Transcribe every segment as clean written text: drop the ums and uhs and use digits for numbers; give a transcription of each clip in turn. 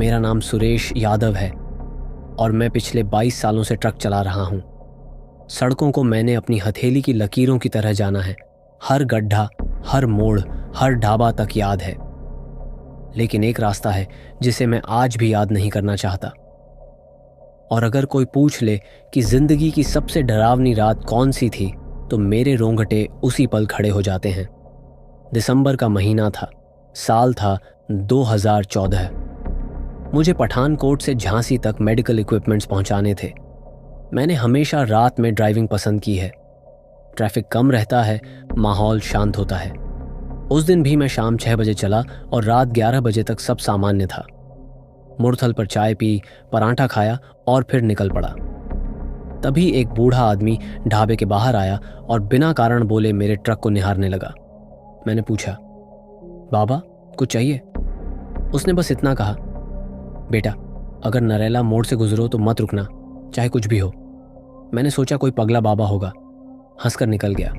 मेरा नाम सुरेश यादव है और मैं पिछले 22 सालों से ट्रक चला रहा हूँ। सड़कों को मैंने अपनी हथेली की लकीरों की तरह जाना है। हर गड्ढा, हर मोड़, हर ढाबा तक याद है। लेकिन एक रास्ता है जिसे मैं आज भी याद नहीं करना चाहता। और अगर कोई पूछ ले कि जिंदगी की सबसे डरावनी रात कौन सी थी, तो मेरे रोंगटे उसी पल खड़े हो जाते हैं। दिसंबर का महीना था, साल था 2014। मुझे पठानकोट से झांसी तक मेडिकल इक्विपमेंट्स पहुंचाने थे। मैंने हमेशा रात में ड्राइविंग पसंद की है। ट्रैफिक कम रहता है, माहौल शांत होता है। उस दिन भी मैं शाम 6 बजे चला और रात 11 बजे तक सब सामान्य था। मुरथल पर चाय पी, पराठा खाया और फिर निकल पड़ा। तभी एक बूढ़ा आदमी ढाबे के बाहर आया और बिना कारण बोले मेरे ट्रक को निहारने लगा। मैंने पूछा, बाबा कुछ चाहिए? उसने बस इतना कहा, बेटा अगर नरेला मोड़ से गुजरो तो मत रुकना, चाहे कुछ भी हो। मैंने सोचा कोई पगला बाबा होगा, हंसकर निकल गया।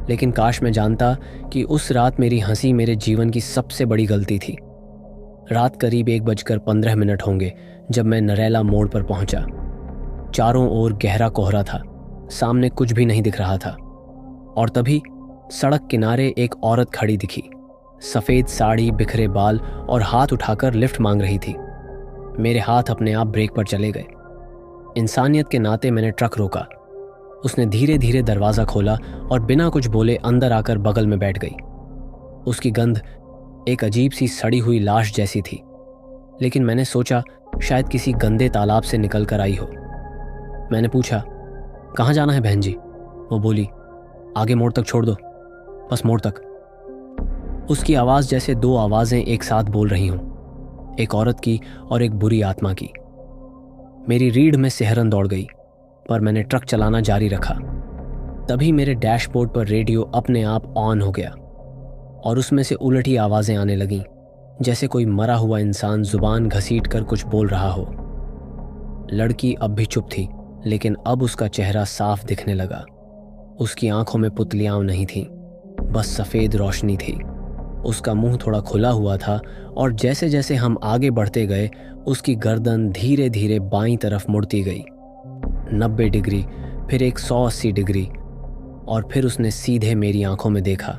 लेकिन काश मैं जानता कि उस रात मेरी हंसी मेरे जीवन की सबसे बड़ी गलती थी। रात करीब 1:15 होंगे जब मैं नरेला मोड़ पर पहुंचा। चारों ओर गहरा कोहरा था, सामने कुछ भी नहीं दिख रहा था। और तभी सड़क किनारे एक औरत खड़ी दिखी। सफ़ेद साड़ी, बिखरे बाल और हाथ उठाकर लिफ्ट मांग रही थी। मेरे हाथ अपने आप ब्रेक पर चले गए। इंसानियत के नाते मैंने ट्रक रोका। उसने धीरे धीरे दरवाज़ा खोला और बिना कुछ बोले अंदर आकर बगल में बैठ गई। उसकी गंध एक अजीब सी सड़ी हुई लाश जैसी थी, लेकिन मैंने सोचा शायद किसी गंदे तालाब से निकल कर आई हो। मैंने पूछा, कहाँ जाना है बहन जी? वो बोली, आगे मोड़ तक छोड़ दो, बस मोड़ तक। उसकी आवाज़ जैसे दो आवाज़ें एक साथ बोल रही हों, एक औरत की और एक बुरी आत्मा की। मेरी रीढ़ में सिहरन दौड़ गई, पर मैंने ट्रक चलाना जारी रखा। तभी मेरे डैशबोर्ड पर रेडियो अपने आप ऑन हो गया और उसमें से उलटी आवाज़ें आने लगीं, जैसे कोई मरा हुआ इंसान जुबान घसीट कर कुछ बोल रहा हो। लड़की अब भी चुप थी, लेकिन अब उसका चेहरा साफ दिखने लगा। उसकी आंखों में पुतलियां नहीं थीं, बस सफ़ेद रोशनी थी। उसका मुंह थोड़ा खुला हुआ था और जैसे जैसे हम आगे बढ़ते गए उसकी गर्दन धीरे धीरे बाईं तरफ मुड़ती गई। 90 डिग्री, फिर 180 डिग्री, और फिर उसने सीधे मेरी आंखों में देखा।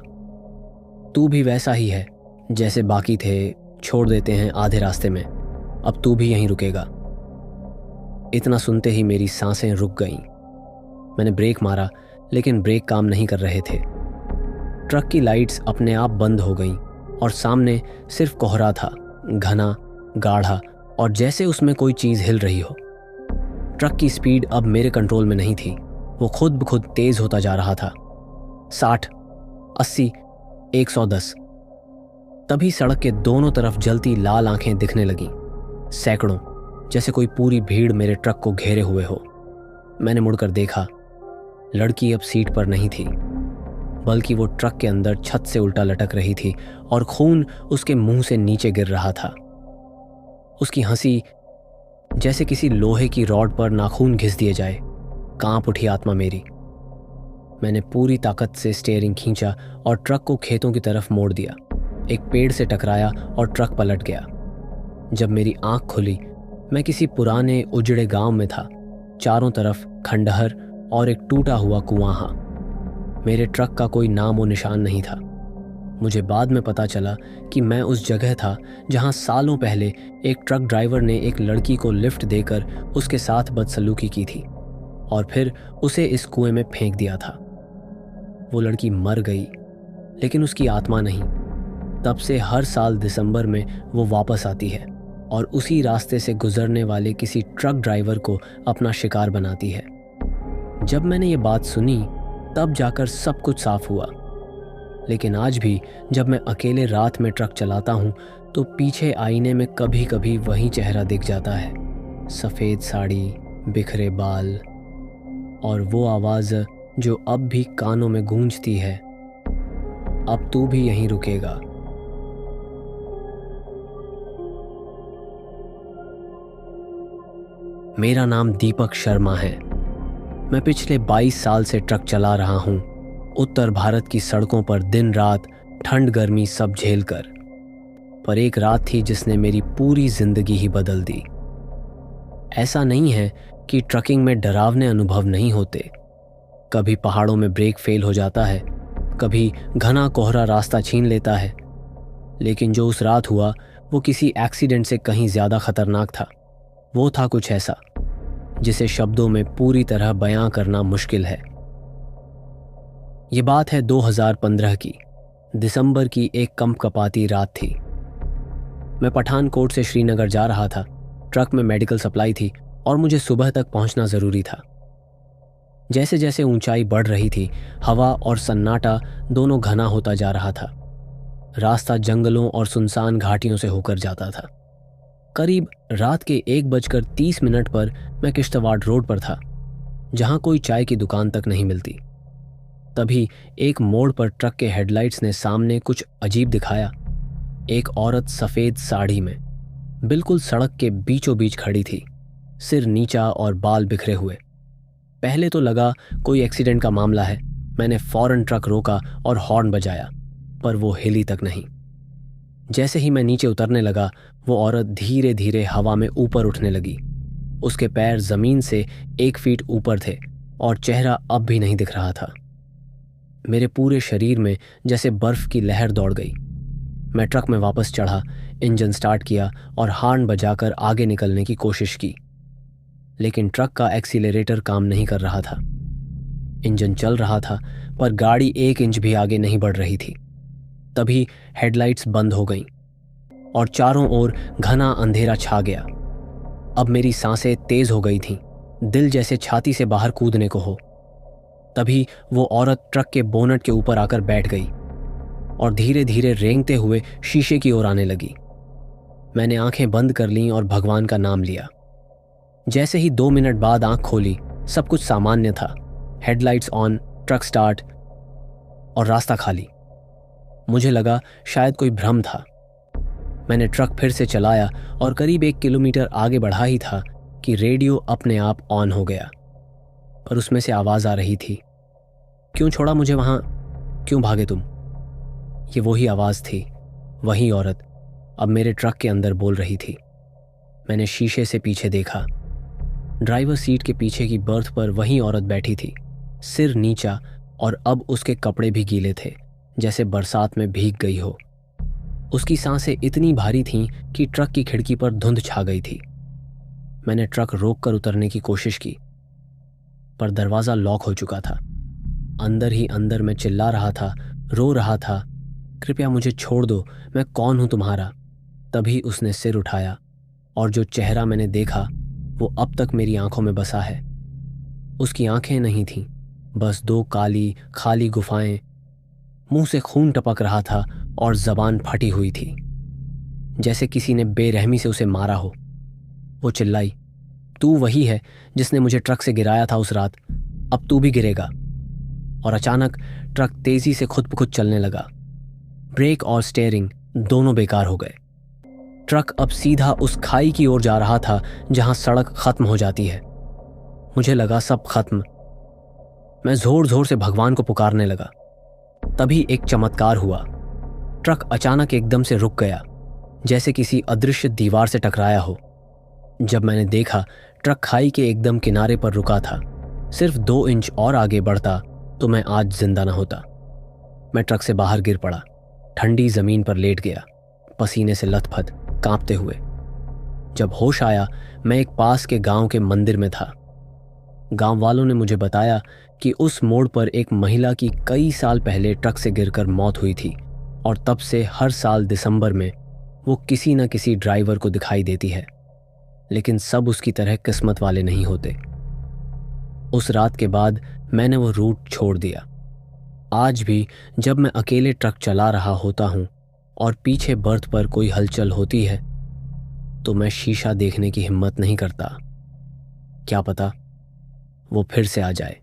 तू भी वैसा ही है जैसे बाकी थे, छोड़ देते हैं आधे रास्ते में, अब तू भी यहीं रुकेगा। इतना सुनते ही मेरी सांसें रुक गईं। मैंने ब्रेक मारा, लेकिन ब्रेक काम नहीं कर रहे थे। ट्रक की लाइट्स अपने आप बंद हो गईं और सामने सिर्फ कोहरा था, घना, गाढ़ा, और जैसे उसमें कोई चीज़ हिल रही हो। ट्रक की स्पीड अब मेरे कंट्रोल में नहीं थी, वो खुद ब खुद तेज़ होता जा रहा था। 60, 80, 110। तभी सड़क के दोनों तरफ जलती लाल आंखें दिखने लगीं, सैकड़ों, जैसे कोई पूरी भीड़ मेरे ट्रक को घेरे हुए हो। मैंने मुड़कर देखा, लड़की अब सीट पर नहीं थी, बल्कि वो ट्रक के अंदर छत से उल्टा लटक रही थी और खून उसके मुंह से नीचे गिर रहा था। उसकी हंसी जैसे किसी लोहे की रॉड पर नाखून घिस दिए जाए। कांप उठी आत्मा मेरी। मैंने पूरी ताकत से स्टीयरिंग खींचा और ट्रक को खेतों की तरफ मोड़ दिया। एक पेड़ से टकराया और ट्रक पलट गया। जब मेरी आंख खुली, मैं किसी पुराने उजड़े गांव में था। चारों तरफ खंडहर और एक टूटा हुआ कुआं। मेरे ट्रक का कोई नामो निशान नहीं था। मुझे बाद में पता चला कि मैं उस जगह था जहां सालों पहले एक ट्रक ड्राइवर ने एक लड़की को लिफ्ट देकर उसके साथ बदसलूकी की थी और फिर उसे इस कुएं में फेंक दिया था। वो लड़की मर गई, लेकिन उसकी आत्मा नहीं। तब से हर साल दिसंबर में वो वापस आती है और उसी रास्ते से गुजरने वाले किसी ट्रक ड्राइवर को अपना शिकार बनाती है। जब मैंने ये बात सुनी, तब जाकर सब कुछ साफ हुआ। लेकिन आज भी जब मैं अकेले रात में ट्रक चलाता हूँ, तो पीछे आईने में कभी कभी वही चेहरा दिख जाता है, सफ़ेद साड़ी, बिखरे बाल, और वो आवाज़ जो अब भी कानों में गूंजती है, अब तू भी यहीं रुकेगा। मेरा नाम दीपक शर्मा है। मैं पिछले 22 साल से ट्रक चला रहा हूँ, उत्तर भारत की सड़कों पर दिन रात, ठंड गर्मी सब झेल कर। पर एक रात थी जिसने मेरी पूरी जिंदगी ही बदल दी। ऐसा नहीं है कि ट्रकिंग में डरावने अनुभव नहीं होते। कभी पहाड़ों में ब्रेक फेल हो जाता है, कभी घना कोहरा रास्ता छीन लेता है, लेकिन जो उस रात हुआ वो किसी एक्सीडेंट से कहीं ज़्यादा खतरनाक था। वो था कुछ ऐसा जिसे शब्दों में पूरी तरह बयां करना मुश्किल है। ये बात है 2015 की, दिसंबर की एक कंपकपाती रात थी। मैं पठानकोट से श्रीनगर जा रहा था। ट्रक में मेडिकल सप्लाई थी और मुझे सुबह तक पहुंचना ज़रूरी था। जैसे जैसे ऊंचाई बढ़ रही थी, हवा और सन्नाटा दोनों घना होता जा रहा था। रास्ता जंगलों और सुनसान घाटियों से होकर जाता था। करीब रात के 1:30 पर मैं किश्तवाड़ रोड पर था, जहां कोई चाय की दुकान तक नहीं मिलती। तभी एक मोड़ पर ट्रक के हेडलाइट्स ने सामने कुछ अजीब दिखाया। एक औरत सफ़ेद साड़ी में बिल्कुल सड़क के बीचों बीच खड़ी थी, सिर नीचा और बाल बिखरे हुए। पहले तो लगा कोई एक्सीडेंट का मामला है। मैंने फौरन ट्रक रोका और हॉर्न बजाया, पर वो हिली तक नहीं। जैसे ही मैं नीचे उतरने लगा, वो औरत धीरे धीरे हवा में ऊपर उठने लगी। उसके पैर जमीन से 1 फीट ऊपर थे और चेहरा अब भी नहीं दिख रहा था। मेरे पूरे शरीर में जैसे बर्फ की लहर दौड़ गई। मैं ट्रक में वापस चढ़ा, इंजन स्टार्ट किया और हॉर्न बजाकर आगे निकलने की कोशिश की, लेकिन ट्रक का एक्सीलरेटर काम नहीं कर रहा था। इंजन चल रहा था, पर गाड़ी 1 इंच भी आगे नहीं बढ़ रही थी। तभी हेडलाइट्स बंद हो गईं और चारों ओर घना अंधेरा छा गया। अब मेरी सांसें तेज हो गई थीं, दिल जैसे छाती से बाहर कूदने को हो। तभी वो औरत ट्रक के बोनट के ऊपर आकर बैठ गई और धीरे धीरे रेंगते हुए शीशे की ओर आने लगी। मैंने आंखें बंद कर लीं और भगवान का नाम लिया। जैसे ही 2 मिनट बाद आंख खोली, सब कुछ सामान्य था। हेडलाइट्स ऑन, ट्रक स्टार्ट और रास्ता खाली। मुझे लगा शायद कोई भ्रम था। मैंने ट्रक फिर से चलाया और करीब 1 किलोमीटर आगे बढ़ा ही था कि रेडियो अपने आप ऑन हो गया, पर उसमें से आवाज़ आ रही थी, क्यों छोड़ा मुझे वहाँ, क्यों भागे तुम। ये वही आवाज़ थी, वही औरत अब मेरे ट्रक के अंदर बोल रही थी। मैंने शीशे से पीछे देखा। ड्राइवर सीट के पीछे की बर्थ पर वही औरत बैठी थी, सिर नीचा, और अब उसके कपड़े भी गीले थे, जैसे बरसात में भीग गई हो। उसकी सांसें इतनी भारी थीं कि ट्रक की खिड़की पर धुंध छा गई थी। मैंने ट्रक रोककर उतरने की कोशिश की, पर दरवाज़ा लॉक हो चुका था। अंदर ही अंदर मैं चिल्ला रहा था, रो रहा था, कृपया मुझे छोड़ दो, मैं कौन हूँ तुम्हारा। तभी उसने सिर उठाया और जो चेहरा मैंने देखा वो अब तक मेरी आंखों में बसा है। उसकी आंखें नहीं थीं, बस 2 काली खाली गुफाएं। मुंह से खून टपक रहा था और जबान फटी हुई थी, जैसे किसी ने बेरहमी से उसे मारा हो। वो चिल्लाई, तू वही है जिसने मुझे ट्रक से गिराया था उस रात, अब तू भी गिरेगा। और अचानक ट्रक तेजी से खुद ब खुद चलने लगा। ब्रेक और स्टीयरिंग दोनों बेकार हो गए। ट्रक अब सीधा उस खाई की ओर जा रहा था जहां सड़क खत्म हो जाती है। मुझे लगा सब खत्म। मैं जोर जोर से भगवान को पुकारने लगा। तभी एक चमत्कार हुआ। ट्रक अचानक एकदम से रुक गया, जैसे किसी अदृश्य दीवार से टकराया हो। जब मैंने देखा, ट्रक खाई के एकदम किनारे पर रुका था। सिर्फ 2 इंच और आगे बढ़ता तो मैं आज जिंदा न होता। मैं ट्रक से बाहर गिर पड़ा, ठंडी जमीन पर लेट गया, पसीने से लथपथ, कांपते हुए। जब होश आया, मैं एक पास के गांव के मंदिर में था। गांव वालों ने मुझे बताया कि उस मोड़ पर एक महिला की कई साल पहले ट्रक से गिरकर मौत हुई थी और तब से हर साल दिसंबर में वो किसी न किसी ड्राइवर को दिखाई देती है, लेकिन सब उसकी तरह किस्मत वाले नहीं होते। उस रात के बाद मैंने वो रूट छोड़ दिया। आज भी जब मैं अकेले ट्रक चला रहा होता हूँ और पीछे बर्थ पर कोई हलचल होती है, तो मैं शीशा देखने की हिम्मत नहीं करता। क्या पता वो फिर से आ जाए।